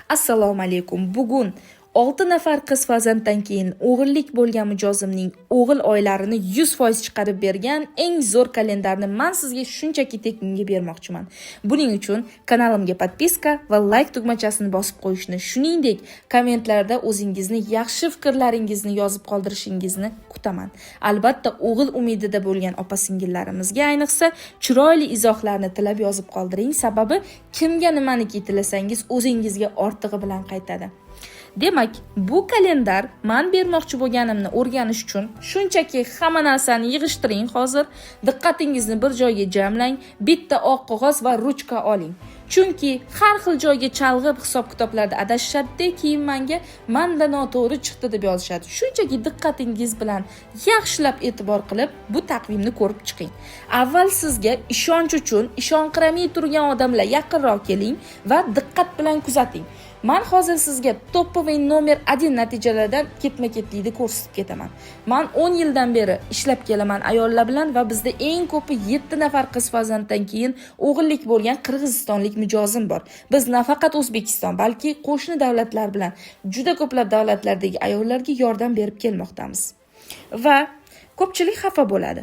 Assalomu alaykum. Bugun 6 nafar qiz farzanddan keyin o'g'illik bo'lgan mijozimning o'g'il oylarini 100% chiqarib bergan eng zo'r kalendarni men sizga shunchaki tekinga bermoqchiman. Buning uchun kanalimga podpiska va like tugmachasini bosib qo'yishni, shuningdek, kommentlarda o'zingizni yaxshi fikrlaringizni yozib qoldirishingizni kutaman. Albatta, o'g'il umidida bo'lgan opa-singillarimizga ayniqsa chiroyli izohlarni tilab yozib qoldiring, sababi kimga nimaniki tilasangiz o'zingizga ortig'i bilan qaytadi. Demak, bu kalendar men bermoqchi bo'lganimni o'rganish uchun shunchaki hamma narsani yig'ishtiring hozir. Diqqatingizni bir joyga jamlang, bitta oq qog'oz va ruchka oling. Chunki har xil joyga chalg'ib hisob-kitoblarda adashishadi, keyin menga menda noto'g'ri chiqdi deb yozishadi. Shunchaki diqqatingiz bilan yaxshilab e'tibor qilib bu taqvimni ko'rib chiqing. Avval sizga ishonch uchun ishonqiramay turgan odamlar yaqinroq keling va diqqat bilan kuzating. Men hozir sizga topoviy nomer 1 natijalardan ketma-ketlikda ko'rsatib ketaman. Men 10 yildan beri ishlab kelaman ayollar bilan va bizda eng ko'pi 7 nafar qiz farzanddan keyin o'g'illik bo'lgan qirg'izistonlik mijozim bor. Biz nafaqat O'zbekiston, balki qo'shni davlatlar bilan juda ko'plab davlatlardagi ayollarga yordam berib kelmoqdamiz. Va ko'pchilik xafa bo'ladi.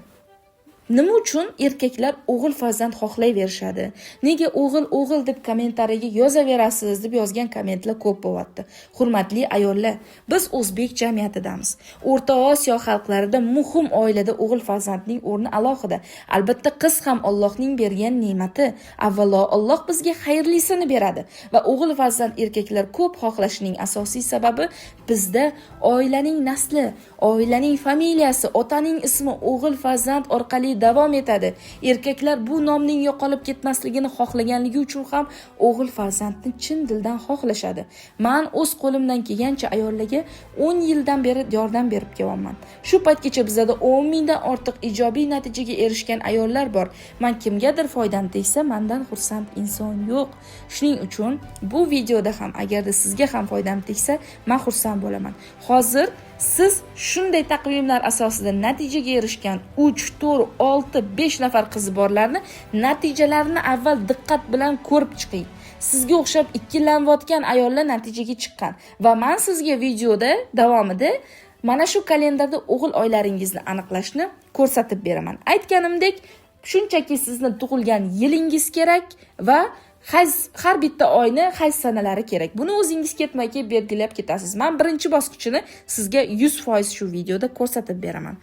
Nima uchun erkaklar o'g'il farzand xohlayverishadi? Nega o'g'il deb kommentariyaga yozaverasiz deb yozgan kommentlar ko'p bo'lyapti. Hurmatli ayollar, biz o'zbek jamiyatidamiz. O'rta Osiyo xalqlarida muhim oilada o'g'il farzandning o'rni alohida. Albatta, qiz ham Allohning bergan ne'mati. Avvalo Alloh bizga xayrlisini beradi va o'g'il farzand erkaklar ko'p xohlashining asosiy sababi bizda oilaning nasli, oilaning familiyasi, otaning ismi o'g'il farzand orqali davom etadi. Erkaklar bu nomning yo'qolib ketmasligini xohlaganligi uchun ham o'g'il farzandni chin dildan xohlashadi. Men o'z qo'limdan kelgancha ayollarga 10 yildan beri yordam berib kelyapman. Shu paytgacha bizda 10 mingdan ortiq ijobiy natijaga erishgan ayollar bor. Men kimgadir foydam tegsa, mendan xursand inson yo'q. Shuning uchun bu videoda ham agarda sizga ham foydam tegsa, men xursand bo'laman. Hozir siz shunday taqvimlar asosida natijaga erishgan 3, 4, 6, 5 nafar qizi borlarni natijalarini avval diqqat bilan ko'rib chiqing. Sizga o'xshab ikkilanayotgan ayollar natijaga chiqqan va men sizga videoda davomida mana shu kalendarda o'g'il oylaringizni aniqlashni ko'rsatib beraman. Aytganimdek, shunchaki sizni tug'ilgan yilingiz kerak va har bitta oyni hayz sanalari kerak. Buni o'zingiz ketma-ket belgilab ketasiz. Men birinchi bosqichini sizga 100% shu videoda ko'rsatib beraman.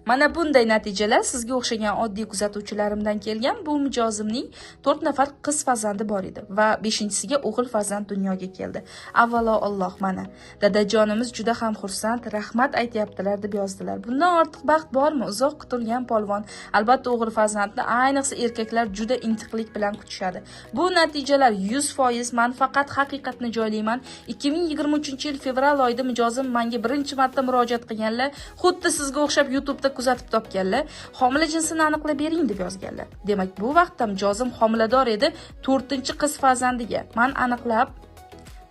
Mana bunday natijalar sizga o'xshagan oddiy kuzatuvchilarimdan kelgan. Bu mijozimning 4 nafar qiz farzandi bor edi va 5-chisiga o'g'il farzand dunyoga keldi. Avvalo Alloh, mana dadajonimiz juda ham xursand, rahmat aytayaptilar deb yozdilar. Bundan ortiq baxt bormi? Uzoq kutilgan polvon. Albatta, o'g'il farzandni ayniqsa erkaklar juda intiqlik bilan kutishadi. Bu natijalar 100%. Men faqat haqiqatni joylayman. 2023-yil fevral oyida mijozim menga birinchi marta murojaat qilganlar, xuddi sizga o'xshab YouTube'da kuzatib topganlar, homila jinsini aniqlab bering deb yozganlar. Demak, bu vaqtda mijozim homilador edi, 4-qiz farzandiga. Men aniqlab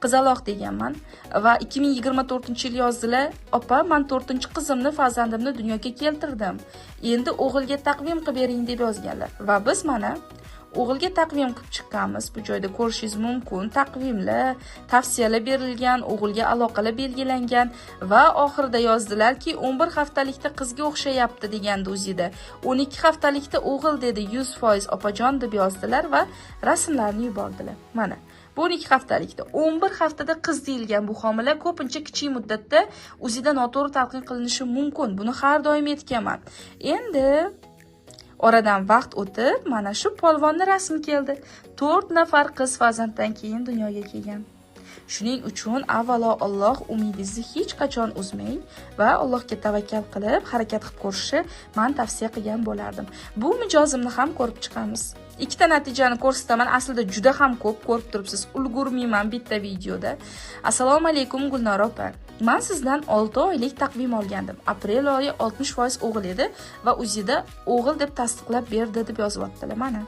qizaloq deganman va 2024-yil yozdilar, "Opa, men 4-qizimni, farzandimni dunyoga keltirdim. Endi o'g'ilga taqvim qilib bering" deb yozganlar. Va biz mana o'g'ilga taqvim qilib chiqqanmiz. Bu joyda ko'rishingiz mumkin. Taqvimlar, tavsiyalar berilgan, o'g'ilga aloqalar belgilangan va oxirida yozdilarki, 11 haftalikda qizga o'xshayapti degandi o'zida. 12 haftalikda o'g'il dedi, 100% opajon deb yozdilar va rasmlarni yubordilar. Mana bu 12 haftalikda, 11 haftada qiz deyilgan bu homila ko'pincha kichik muddatda o'zida noto'g'ri talqin qilinishi mumkin. Buni har doim aytganman. Endi oradan vaqt o'tib, mana shu polvonni rasmi keldi. 4 nafar qiz farzanddan keyin dunyoga kelgan. Shuning uchun avvalo Alloh umidingizni hech qachon uzmang va Allohga tavakkal qilib harakat qilib ko'rishni men tavsiya qilgan bo'lardim. Bu mijozimni ham ko'rib chiqamiz. Ikkita natijani ko'rsataman. Aslida juda ham ko'p ko'rib turibsiz. Ulgurmayman bitta videoda. Assalomu alaykum Gulnora opa. Men sizdan 6 oylik taqvim olgandim. Aprel oyi 60% o'g'il edi va o'zida o'g'il deb tasdiqlab berdi deb yozyaptilar. Mana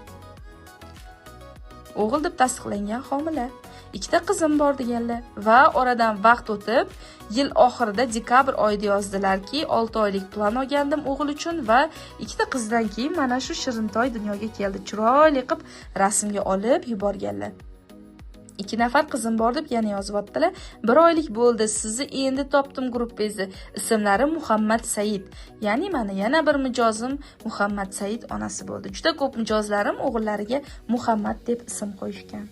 o'g'il deb tasdiqlangan homila. 2 qizim bor deganlar va oradan vaqt o'tib, yil oxirida dekabr oyida yozdilarki, 6 oylik plan olgandim o'g'il uchun va 2 qizdan keyin mana shu shirintoy dunyoga keldi. Chiroyli qilib rasmga olib yuborganlar. 2 nafar qizim bor deb yana yozyaptilar. 1 oylik bo'ldi, sizni endi topdim gruppangizni. Ismlari Muhammad Said. Ya'ni mana yana bir mijozim Muhammad Said onasi bo'ldi. Juda ko'p mijozlarim o'g'illariga Muhammad deb ism qo'yishgan.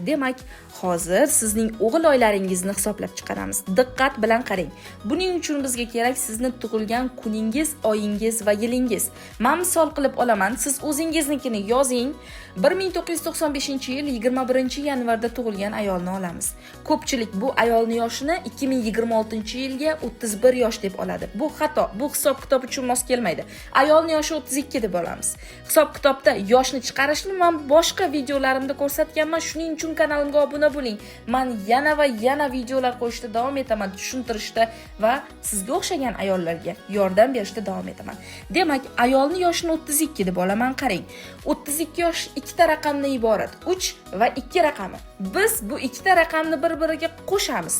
Demak, hozir sizning o'g'il oylaringizni hisoblab chiqaramiz. Diqqat bilan qarang. Buning uchun bizga kerak sizning tug'ilgan kuningiz, oyingiz va yilingiz. Men misol qilib olaman, siz o'zingiznikini yozing. 1995-yil 21-yanvarda tug'ilgan ayolni olamiz. Ko'pchilik bu ayolning yoshini 2026-yilga 31 yosh deb oladi. Bu xato. Bu hisob-kitob uchun mos kelmaydi. Ayolning yoshi 32 deb olamiz. Hisob-kitobda yoshni chiqarishni men boshqa videolarimda ko'rsatganman. Shuning uchun kanalimga obuna bo'ling. Men yana va yana videolar qo'yishda davom etaman, tushuntirishda va sizga o'xshagan ayollarga yordam berishda davom etaman. Demak, ayolning yoshini 32 deb olaman, qarang. 32 yosh ikkita raqamdan iborat. 3 va 2 raqami. Biz bu ikkita raqamni bir-biriga qo'shamiz.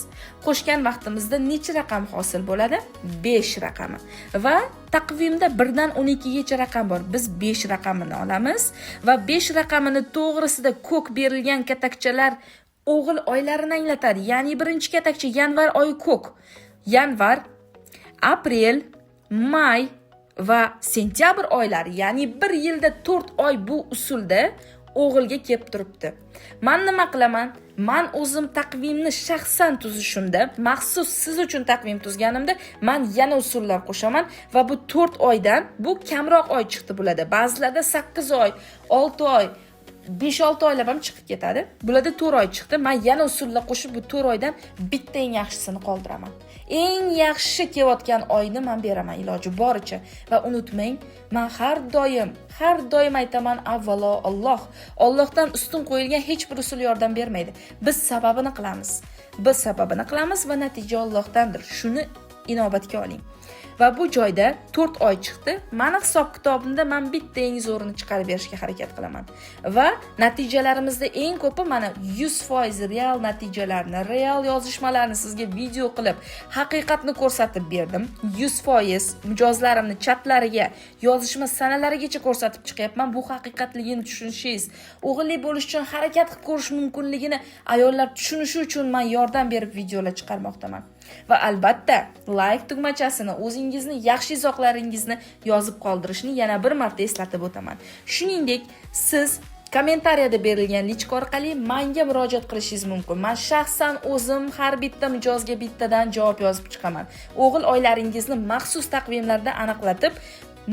Qo'shgan vaqtimizda necha raqam hosil bo'ladi? 5 raqami. Va taqvimda 1 dan 12 gacha raqam bor. Biz 5 raqamini olamiz va 5 raqamini to'g'risida ko'k berilgan katakchalar o'g'il oylarini anglatadi. Ya'ni birinchi katakcha yanvar oyi ko'k. Yanvar, aprel, may va sentyabr oylari, ya'ni bir yilda 4 oy bu usulda o'g'ilga kelib turibdi. Men nima qilaman? Men o'zim taqvimni shaxsan tuzishimda, maxsus siz uchun taqvim tuzganimda, men yana usullar qo'shaman va bu 4 oydan bu kamroq oy chiqdi bo'ladi. Ba'zilarda 8 oy, 6 oy, 5-6 oylab ham chiqib ketadi. Bularda 4 oy chiqdi. Men yana usullar qo'shib bu 4 oydan bitta eng yaxshisini qoldiraman. Eng yaxshi kelayotgan oyni men beraman iloji boricha. Va unutmang, men har doim aytaman, avvalo Alloh. Allohdan ustun qo'yilgan hech bir usul yordam bermaydi. Biz sababini qilamiz va natija Allohdandir. Shuni inobatga oling. Va bu joyda 4 oy chiqdi. Meni hisob-kitobimda men bitta eng zo'rini chiqarib berishga harakat qilaman. Va natijalarimizda eng ko'pi mana 100% real natijalarni, real yozishmalarni sizga video qilib, haqiqatni ko'rsatib berdim. 100% mijozlarimni chatlariga, yozishma sanalarigacha ko'rsatib chiqyapman. Bu haqiqatligini tushunishingiz, o'g'illik bo'lish uchun harakat qilib ko'rish mumkinligini ayollar tushunishi uchun men yordam berib videolar chiqarmoqdaman. Va albatta, like tugmachasini, o'zingizni yaxshi izohlaringizni yozib qoldirishni yana bir marta eslatib o'taman. Shuningdek, siz kommentariyada berilgan lichka orqali menga murojaat qilishingiz mumkin. Men shaxsan o'zim har bitta mijozga bittadan javob yozib chiqaman. O'g'il oylaringizni maxsus taqvimlarda aniqlatib,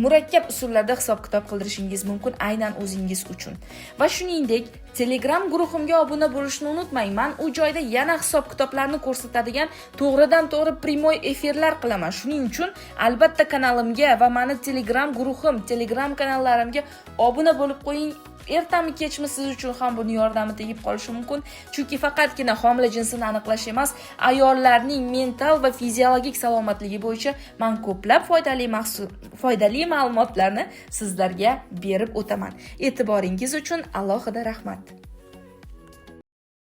murakkab usullarda hisob-kitob qildirishingiz mumkin aynan o'zingiz uchun. Va shuningdek, Telegram guruhimga obuna bo'lishni unutmang. Men u joyda yana hisob-kitoblarni ko'rsatadigan to'g'ridan-to'g'ri primoy efirlar qilaman. Shuning uchun albatta kanalimga va meni Telegram guruhim, Telegram kanallarimga obuna bo'lib qo'ying. Ertami kechmi siz uchun ham buni yordami tegib qolishi mumkin. Chunki faqatgina homila jinsini aniqlash emas, ayollarning mental va fiziologik salomatligi bo'yicha men ko'plab foydali ma'lumotlarni sizlarga berib o'taman. E'tiboringiz uchun alohida rahmat.